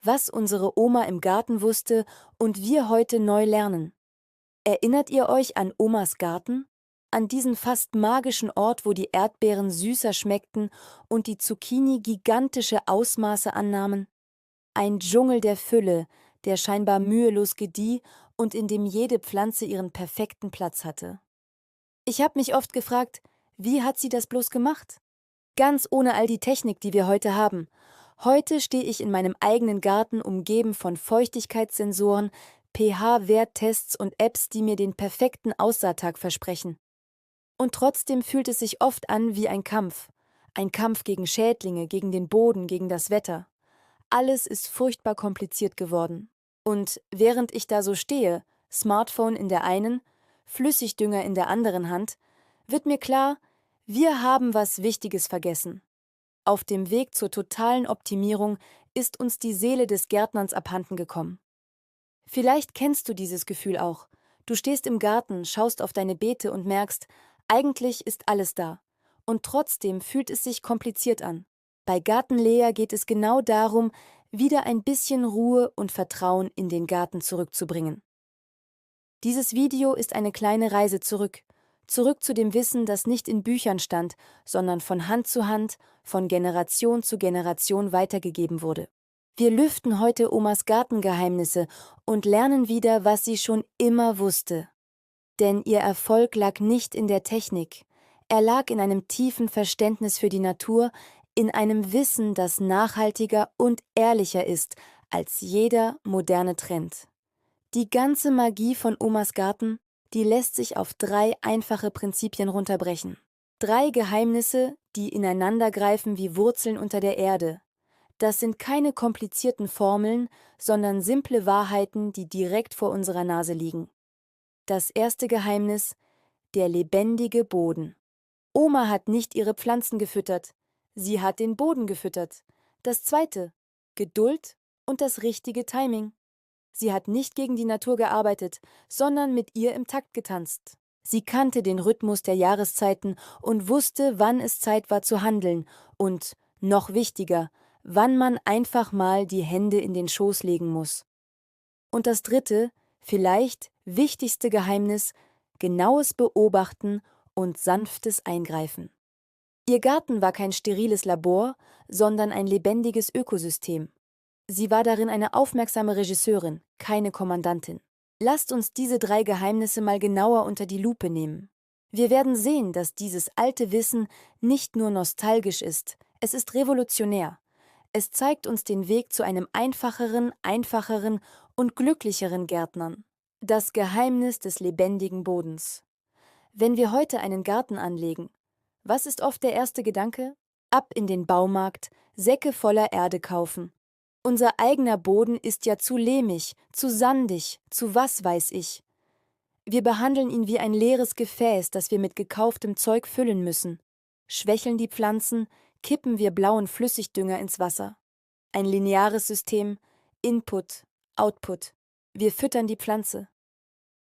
Was unsere Oma im Garten wusste und wir heute neu lernen. Erinnert ihr euch an Omas Garten? An diesen fast magischen Ort, wo die Erdbeeren süßer schmeckten und die Zucchini gigantische Ausmaße annahmen? Ein Dschungel der Fülle, der scheinbar mühelos gedieh und in dem jede Pflanze ihren perfekten Platz hatte. Ich habe mich oft gefragt, wie hat sie das bloß gemacht? Ganz ohne all die Technik, die wir heute haben. Heute stehe ich in meinem eigenen Garten umgeben von Feuchtigkeitssensoren, pH-Werttests und Apps, die mir den perfekten Aussaattag versprechen. Und trotzdem fühlt es sich oft an wie ein Kampf. Ein Kampf gegen Schädlinge, gegen den Boden, gegen das Wetter. Alles ist furchtbar kompliziert geworden. Und während ich da so stehe, Smartphone in der einen, Flüssigdünger in der anderen Hand, wird mir klar, wir haben was Wichtiges vergessen. Auf dem Weg zur totalen Optimierung ist uns die Seele des Gärtnerns abhanden gekommen. Vielleicht kennst du dieses Gefühl auch. Du stehst im Garten, schaust auf deine Beete und merkst, eigentlich ist alles da. Und trotzdem fühlt es sich kompliziert an. Bei Garten Lea geht es genau darum, wieder ein bisschen Ruhe und Vertrauen in den Garten zurückzubringen. Dieses Video ist eine kleine Reise zurück. Zurück zu dem Wissen, das nicht in Büchern stand, sondern von Hand zu Hand, von Generation zu Generation weitergegeben wurde. Wir lüften heute Omas Gartengeheimnisse und lernen wieder, was sie schon immer wusste. Denn ihr Erfolg lag nicht in der Technik. Er lag in einem tiefen Verständnis für die Natur, in einem Wissen, das nachhaltiger und ehrlicher ist als jeder moderne Trend. Die ganze Magie von Omas Garten, die lässt sich auf 3 einfache Prinzipien runterbrechen. 3 Geheimnisse, die ineinandergreifen wie Wurzeln unter der Erde. Das sind keine komplizierten Formeln, sondern simple Wahrheiten, die direkt vor unserer Nase liegen. Das erste Geheimnis: der lebendige Boden. Oma hat nicht ihre Pflanzen gefüttert, sie hat den Boden gefüttert. Das zweite: Geduld und das richtige Timing. Sie hat nicht gegen die Natur gearbeitet, sondern mit ihr im Takt getanzt. Sie kannte den Rhythmus der Jahreszeiten und wusste, wann es Zeit war zu handeln und, noch wichtiger, wann man einfach mal die Hände in den Schoß legen muss. Und das dritte, vielleicht wichtigste Geheimnis: genaues Beobachten und sanftes Eingreifen. Ihr Garten war kein steriles Labor, sondern ein lebendiges Ökosystem. Sie war darin eine aufmerksame Regisseurin, keine Kommandantin. Lasst uns diese 3 Geheimnisse mal genauer unter die Lupe nehmen. Wir werden sehen, dass dieses alte Wissen nicht nur nostalgisch ist, es ist revolutionär. Es zeigt uns den Weg zu einem einfacheren und glücklicheren Gärtnern. Das Geheimnis des lebendigen Bodens. Wenn wir heute einen Garten anlegen, was ist oft der erste Gedanke? Ab in den Baumarkt, Säcke voller Erde kaufen. Unser eigener Boden ist ja zu lehmig, zu sandig, zu was weiß ich. Wir behandeln ihn wie ein leeres Gefäß, das wir mit gekauftem Zeug füllen müssen. Schwächeln die Pflanzen, kippen wir blauen Flüssigdünger ins Wasser. Ein lineares System, Input, Output. Wir füttern die Pflanze.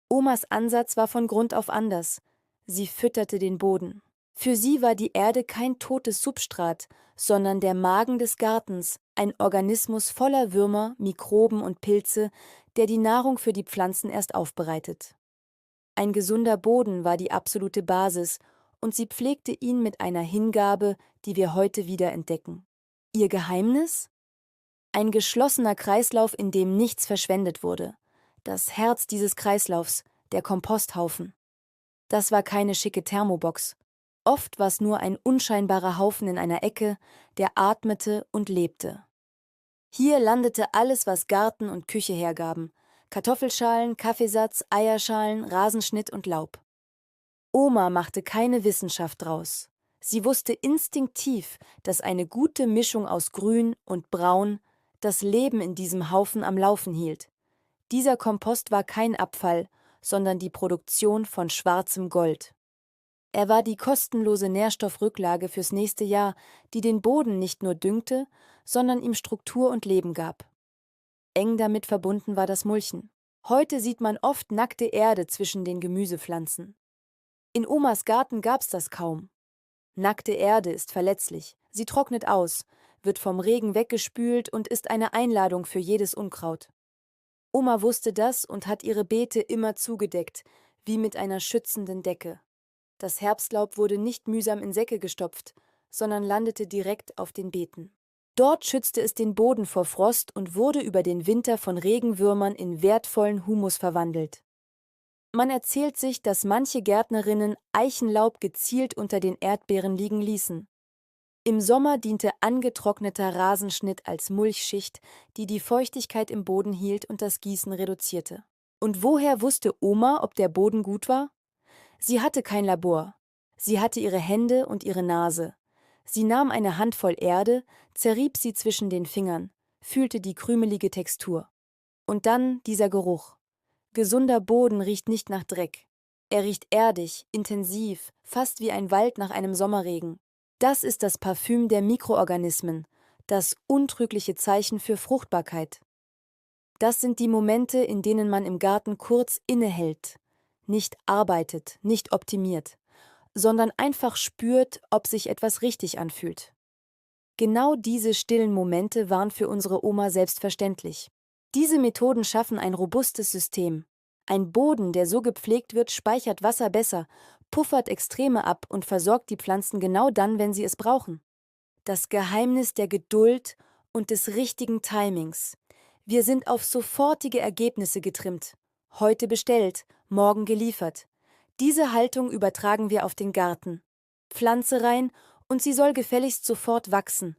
Omas Ansatz war von Grund auf anders. Sie fütterte den Boden. Für sie war die Erde kein totes Substrat, sondern der Magen des Gartens, ein Organismus voller Würmer, Mikroben und Pilze, der die Nahrung für die Pflanzen erst aufbereitet. Ein gesunder Boden war die absolute Basis, und sie pflegte ihn mit einer Hingabe, die wir heute wieder entdecken. Ihr Geheimnis? Ein geschlossener Kreislauf, in dem nichts verschwendet wurde. Das Herz dieses Kreislaufs, der Komposthaufen. Das war keine schicke Thermobox. Oft war es nur ein unscheinbarer Haufen in einer Ecke, der atmete und lebte. Hier landete alles, was Garten und Küche hergaben: Kartoffelschalen, Kaffeesatz, Eierschalen, Rasenschnitt und Laub. Oma machte keine Wissenschaft draus. Sie wusste instinktiv, dass eine gute Mischung aus Grün und Braun das Leben in diesem Haufen am Laufen hielt. Dieser Kompost war kein Abfall, sondern die Produktion von schwarzem Gold. Er war die kostenlose Nährstoffrücklage fürs nächste Jahr, die den Boden nicht nur düngte, sondern ihm Struktur und Leben gab. Eng damit verbunden war das Mulchen. Heute sieht man oft nackte Erde zwischen den Gemüsepflanzen. In Omas Garten gab's das kaum. Nackte Erde ist verletzlich, sie trocknet aus, wird vom Regen weggespült und ist eine Einladung für jedes Unkraut. Oma wusste das und hat ihre Beete immer zugedeckt, wie mit einer schützenden Decke. Das Herbstlaub wurde nicht mühsam in Säcke gestopft, sondern landete direkt auf den Beeten. Dort schützte es den Boden vor Frost und wurde über den Winter von Regenwürmern in wertvollen Humus verwandelt. Man erzählt sich, dass manche Gärtnerinnen Eichenlaub gezielt unter den Erdbeeren liegen ließen. Im Sommer diente angetrockneter Rasenschnitt als Mulchschicht, die die Feuchtigkeit im Boden hielt und das Gießen reduzierte. Und woher wusste Oma, ob der Boden gut war? Sie hatte kein Labor. Sie hatte ihre Hände und ihre Nase. Sie nahm eine Handvoll Erde, zerrieb sie zwischen den Fingern, fühlte die krümelige Textur. Und dann dieser Geruch. Gesunder Boden riecht nicht nach Dreck. Er riecht erdig, intensiv, fast wie ein Wald nach einem Sommerregen. Das ist das Parfüm der Mikroorganismen, das untrügliche Zeichen für Fruchtbarkeit. Das sind die Momente, in denen man im Garten kurz innehält, nicht arbeitet, nicht optimiert, sondern einfach spürt, ob sich etwas richtig anfühlt. Genau diese stillen Momente waren für unsere Oma selbstverständlich. Diese Methoden schaffen ein robustes System. Ein Boden, der so gepflegt wird, speichert Wasser besser, puffert Extreme ab und versorgt die Pflanzen genau dann, wenn sie es brauchen. Das Geheimnis der Geduld und des richtigen Timings. Wir sind auf sofortige Ergebnisse getrimmt. Heute bestellt, morgen geliefert. Diese Haltung übertragen wir auf den Garten. Pflanze rein und sie soll gefälligst sofort wachsen.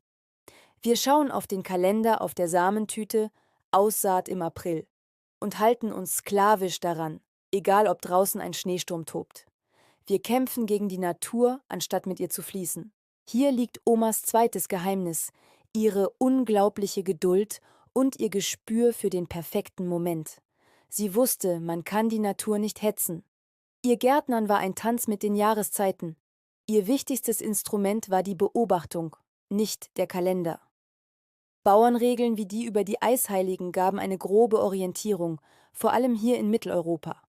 Wir schauen auf den Kalender auf der Samentüte, Aussaat im April, und halten uns sklavisch daran, egal ob draußen ein Schneesturm tobt. Wir kämpfen gegen die Natur, anstatt mit ihr zu fließen. Hier liegt Omas zweites Geheimnis, ihre unglaubliche Geduld und ihr Gespür für den perfekten Moment. Sie wusste, man kann die Natur nicht hetzen. Ihr Gärtnern war ein Tanz mit den Jahreszeiten. Ihr wichtigstes Instrument war die Beobachtung, nicht der Kalender. Bauernregeln wie die über die Eisheiligen gaben eine grobe Orientierung, vor allem hier in Mitteleuropa.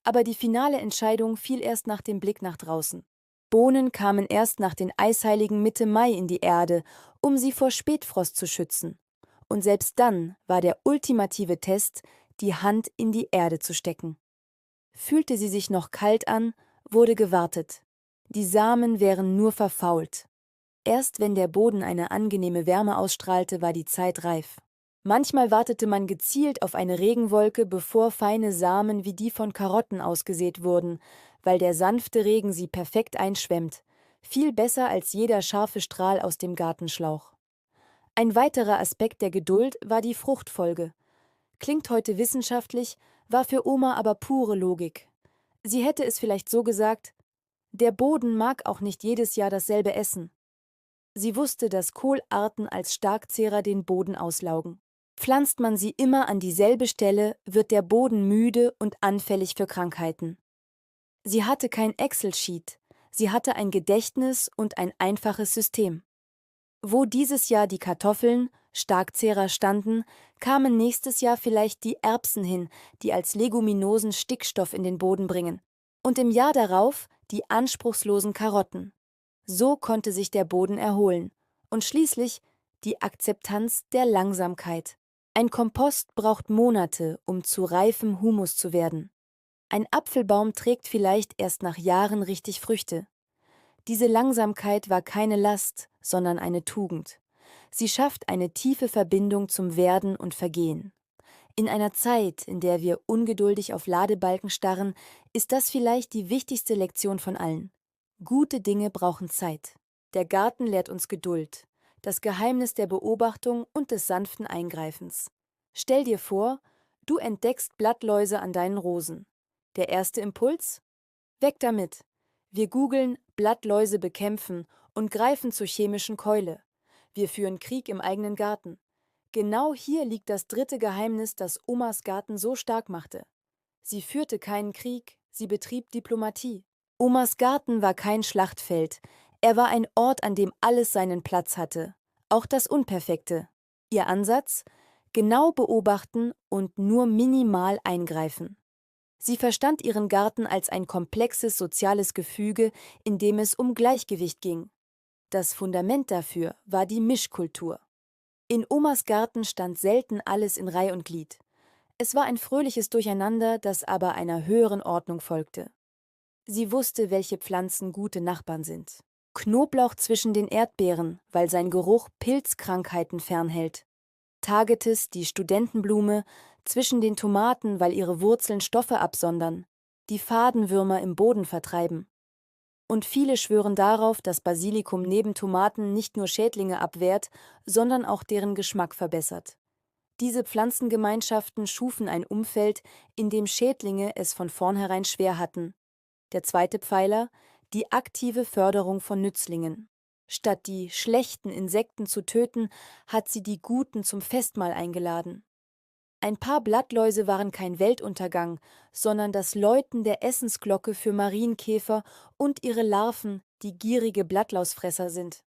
Aber die finale Entscheidung fiel erst nach dem Blick nach draußen. Bohnen kamen erst nach den Eisheiligen Mitte Mai in die Erde, um sie vor Spätfrost zu schützen. Und selbst dann war der ultimative Test, die Hand in die Erde zu stecken. Fühlte sie sich noch kalt an, wurde gewartet. Die Samen wären nur verfault. Erst wenn der Boden eine angenehme Wärme ausstrahlte, war die Zeit reif. Manchmal wartete man gezielt auf eine Regenwolke, bevor feine Samen wie die von Karotten ausgesät wurden, weil der sanfte Regen sie perfekt einschwemmt, viel besser als jeder scharfe Strahl aus dem Gartenschlauch. Ein weiterer Aspekt der Geduld war die Fruchtfolge. Klingt heute wissenschaftlich, war für Oma aber pure Logik. Sie hätte es vielleicht so gesagt: Der Boden mag auch nicht jedes Jahr dasselbe essen. Sie wusste, dass Kohlarten als Starkzehrer den Boden auslaugen. Pflanzt man sie immer an dieselbe Stelle, wird der Boden müde und anfällig für Krankheiten. Sie hatte kein Excel-Sheet, sie hatte ein Gedächtnis und ein einfaches System. Wo dieses Jahr die Kartoffeln, Starkzehrer standen, kamen nächstes Jahr vielleicht die Erbsen hin, die als Leguminosen Stickstoff in den Boden bringen. Und im Jahr darauf die anspruchslosen Karotten. So konnte sich der Boden erholen. Und schließlich die Akzeptanz der Langsamkeit. Ein Kompost braucht Monate, um zu reifem Humus zu werden. Ein Apfelbaum trägt vielleicht erst nach Jahren richtig Früchte. Diese Langsamkeit war keine Last, sondern eine Tugend. Sie schafft eine tiefe Verbindung zum Werden und Vergehen. In einer Zeit, in der wir ungeduldig auf Ladebalken starren, ist das vielleicht die wichtigste Lektion von allen. Gute Dinge brauchen Zeit. Der Garten lehrt uns Geduld, das Geheimnis der Beobachtung und des sanften Eingreifens. Stell dir vor, du entdeckst Blattläuse an deinen Rosen. Der erste Impuls? Weg damit. Wir googeln Blattläuse bekämpfen und greifen zur chemischen Keule. Wir führen Krieg im eigenen Garten. Genau hier liegt das dritte Geheimnis, das Omas Garten so stark machte. Sie führte keinen Krieg, sie betrieb Diplomatie. Omas Garten war kein Schlachtfeld, er war ein Ort, an dem alles seinen Platz hatte, auch das Unperfekte. Ihr Ansatz? Genau beobachten und nur minimal eingreifen. Sie verstand ihren Garten als ein komplexes soziales Gefüge, in dem es um Gleichgewicht ging. Das Fundament dafür war die Mischkultur. In Omas Garten stand selten alles in Reih und Glied. Es war ein fröhliches Durcheinander, das aber einer höheren Ordnung folgte. Sie wusste, welche Pflanzen gute Nachbarn sind. Knoblauch zwischen den Erdbeeren, weil sein Geruch Pilzkrankheiten fernhält. Tagetes, die Studentenblume, zwischen den Tomaten, weil ihre Wurzeln Stoffe absondern, die Fadenwürmer im Boden vertreiben. Und viele schwören darauf, dass Basilikum neben Tomaten nicht nur Schädlinge abwehrt, sondern auch deren Geschmack verbessert. Diese Pflanzengemeinschaften schufen ein Umfeld, in dem Schädlinge es von vornherein schwer hatten. Der zweite Pfeiler, die aktive Förderung von Nützlingen. Statt die schlechten Insekten zu töten, hat sie die guten zum Festmahl eingeladen. Ein paar Blattläuse waren kein Weltuntergang, sondern das Läuten der Essensglocke für Marienkäfer und ihre Larven, die gierige Blattlausfresser sind.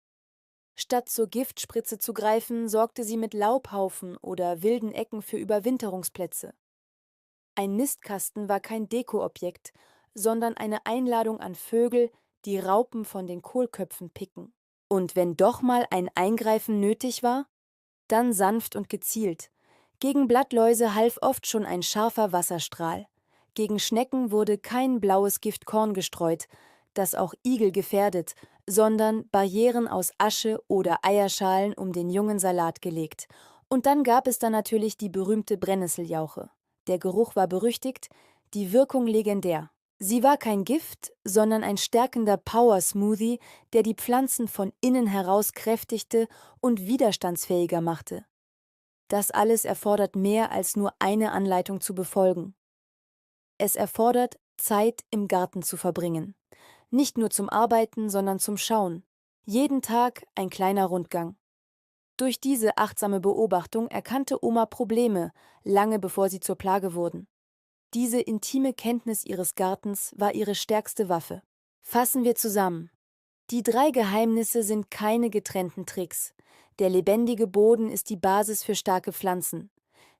Statt zur Giftspritze zu greifen, sorgte sie mit Laubhaufen oder wilden Ecken für Überwinterungsplätze. Ein Nistkasten war kein Dekoobjekt, sondern eine Einladung an Vögel, die Raupen von den Kohlköpfen picken. Und wenn doch mal ein Eingreifen nötig war, dann sanft und gezielt. Gegen Blattläuse half oft schon ein scharfer Wasserstrahl. Gegen Schnecken wurde kein blaues Giftkorn gestreut, das auch Igel gefährdet, sondern Barrieren aus Asche oder Eierschalen um den jungen Salat gelegt. Und dann gab es da natürlich die berühmte Brennnesseljauche. Der Geruch war berüchtigt, die Wirkung legendär. Sie war kein Gift, sondern ein stärkender Power-Smoothie, der die Pflanzen von innen heraus kräftigte und widerstandsfähiger machte. Das alles erfordert mehr als nur eine Anleitung zu befolgen. Es erfordert, Zeit im Garten zu verbringen. Nicht nur zum Arbeiten, sondern zum Schauen. Jeden Tag ein kleiner Rundgang. Durch diese achtsame Beobachtung erkannte Oma Probleme, lange bevor sie zur Plage wurden. Diese intime Kenntnis ihres Gartens war ihre stärkste Waffe. Fassen wir zusammen. Die 3 Geheimnisse sind keine getrennten Tricks. Der lebendige Boden ist die Basis für starke Pflanzen.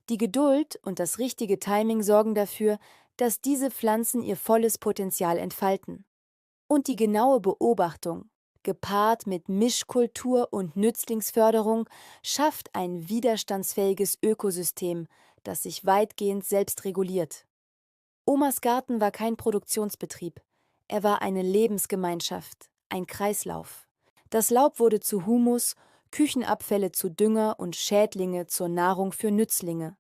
Die Geduld und das richtige Timing sorgen dafür, dass diese Pflanzen ihr volles Potenzial entfalten. Und die genaue Beobachtung, gepaart mit Mischkultur und Nützlingsförderung, schafft ein widerstandsfähiges Ökosystem, das sich weitgehend selbst reguliert. Omas Garten war kein Produktionsbetrieb. Er war eine Lebensgemeinschaft, ein Kreislauf. Das Laub wurde zu Humus, Küchenabfälle zu Dünger und Schädlinge zur Nahrung für Nützlinge.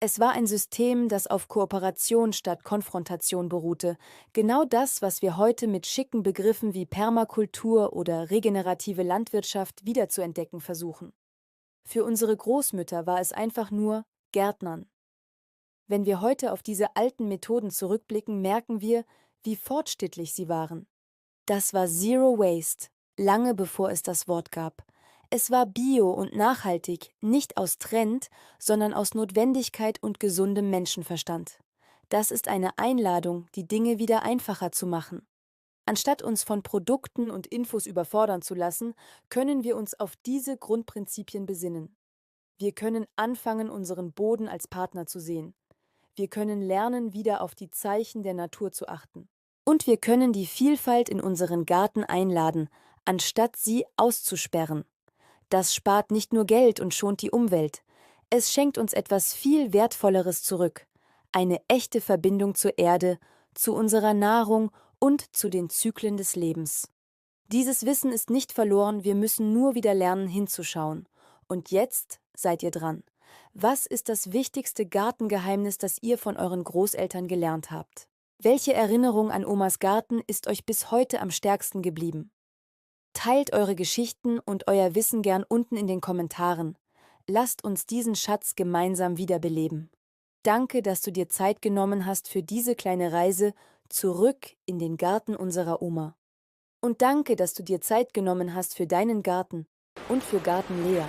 Es war ein System, das auf Kooperation statt Konfrontation beruhte. Genau das, was wir heute mit schicken Begriffen wie Permakultur oder regenerative Landwirtschaft wiederzuentdecken versuchen. Für unsere Großmütter war es einfach nur Gärtnern. Wenn wir heute auf diese alten Methoden zurückblicken, merken wir, wie fortschrittlich sie waren. Das war Zero Waste, lange bevor es das Wort gab. Es war bio und nachhaltig, nicht aus Trend, sondern aus Notwendigkeit und gesundem Menschenverstand. Das ist eine Einladung, die Dinge wieder einfacher zu machen. Anstatt uns von Produkten und Infos überfordern zu lassen, können wir uns auf diese Grundprinzipien besinnen. Wir können anfangen, unseren Boden als Partner zu sehen. Wir können lernen, wieder auf die Zeichen der Natur zu achten. Und wir können die Vielfalt in unseren Garten einladen, anstatt sie auszusperren. Das spart nicht nur Geld und schont die Umwelt. Es schenkt uns etwas viel Wertvolleres zurück. Eine echte Verbindung zur Erde, zu unserer Nahrung und zu den Zyklen des Lebens. Dieses Wissen ist nicht verloren, wir müssen nur wieder lernen, hinzuschauen. Und jetzt seid ihr dran. Was ist das wichtigste Gartengeheimnis, das ihr von euren Großeltern gelernt habt? Welche Erinnerung an Omas Garten ist euch bis heute am stärksten geblieben? Teilt eure Geschichten und euer Wissen gern unten in den Kommentaren. Lasst uns diesen Schatz gemeinsam wiederbeleben. Danke, dass du dir Zeit genommen hast für diese kleine Reise zurück in den Garten unserer Oma. Und danke, dass du dir Zeit genommen hast für deinen Garten und für Garten Lea.